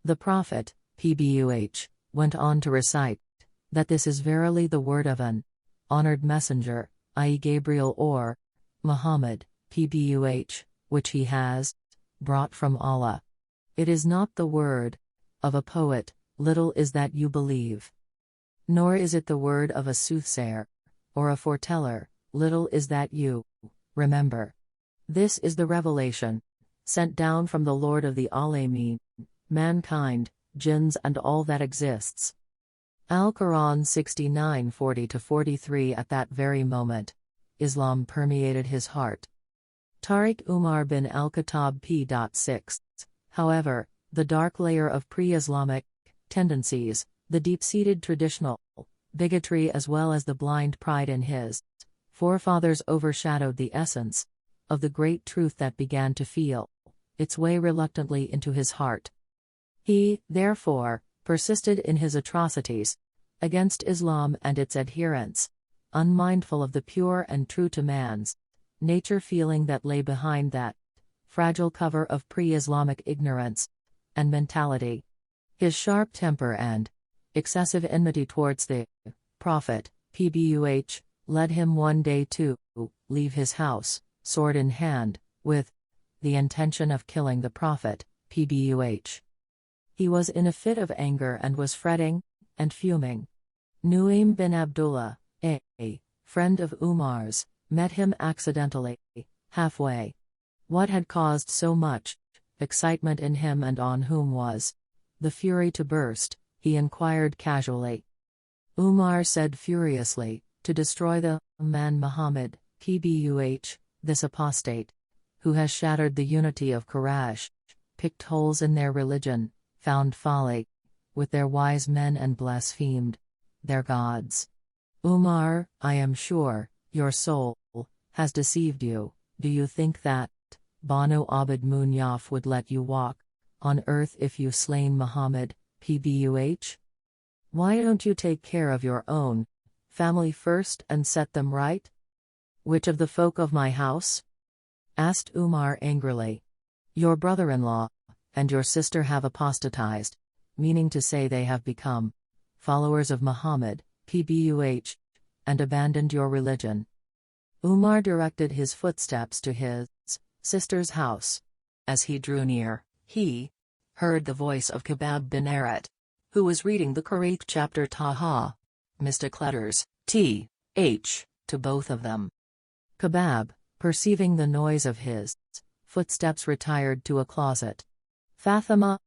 The Prophet, PBUH, went on to recite that this is verily the word of an honored messenger, i.e. Gabriel or Muhammad, PBUH, which he has brought from Allah. It is not the word of a poet, little is that you believe. Nor is it the word of a soothsayer or a foreteller, little is that you remember. This is the revelation sent down from the Lord of the Alameen, mankind, jinns and all that exists. Al-Quran 69:40-43. At that very moment, Islam permeated his heart. Tariq Umar bin al-Khattab p.6. However, the dark layer of pre-Islamic tendencies, the deep-seated traditional bigotry as well as the blind pride in his forefathers overshadowed the essence of the great truth that began to feel its way reluctantly into his heart. He, therefore, persisted in his atrocities against Islam and its adherents, unmindful of the pure and true to man's nature feeling that lay behind that fragile cover of pre-Islamic ignorance and mentality. His sharp temper and excessive enmity towards the Prophet, PBUH, led him one day to leave his house, sword in hand, with the intention of killing the Prophet, PBUH. He was in a fit of anger and was fretting and fuming. Nuaym bin Abdullah, a friend of Umar's, met him accidentally, halfway. What had caused so much excitement in him and on whom was the fury to burst, he inquired casually. Umar said furiously, to destroy the man Muhammad, PBUH, this apostate, who has shattered the unity of Quraysh, picked holes in their religion, found folly with their wise men and blasphemed their gods. Umar, I am sure, your soul has deceived you. Do you think that Banu Abd Munyaf would let you walk on earth if you slain Muhammad, PBUH? Why don't you take care of your own family first and set them right? Which of the folk of my house? Asked Umar angrily. Your brother-in-law and your sister have apostatized, meaning to say they have become followers of Muhammad, PBUH, and abandoned your religion. Umar directed his footsteps to his sister's house. As he drew near, he heard the voice of Khabab bin Arat, who was reading the Qur'an chapter Taha. Mystic letters, T-H, to both of them. Khabab, perceiving the noise of his footsteps, retired to a closet. Fatima,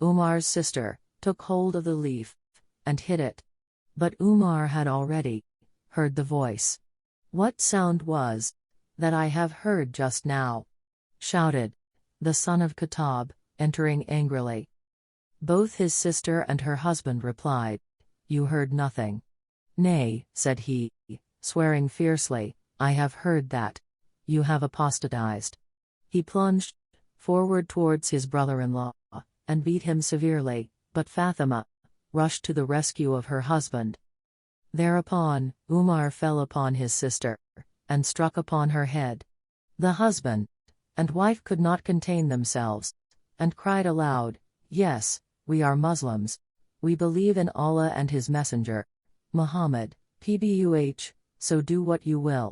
Umar's sister, took hold of the leaf and hid it. But Umar had already heard the voice. What sound was that I have heard just now? Shouted the son of Khattab, entering angrily. Both his sister and her husband replied, You heard nothing. Nay, said he, swearing fiercely, I have heard that you have apostatized. He plunged forward towards his brother-in-law and beat him severely, but Fatima rushed to the rescue of her husband. Thereupon, Umar fell upon his sister and struck upon her head. The husband and wife could not contain themselves and cried aloud, Yes, we are Muslims. We believe in Allah and His Messenger, Muhammad, PBUH, so do what you will.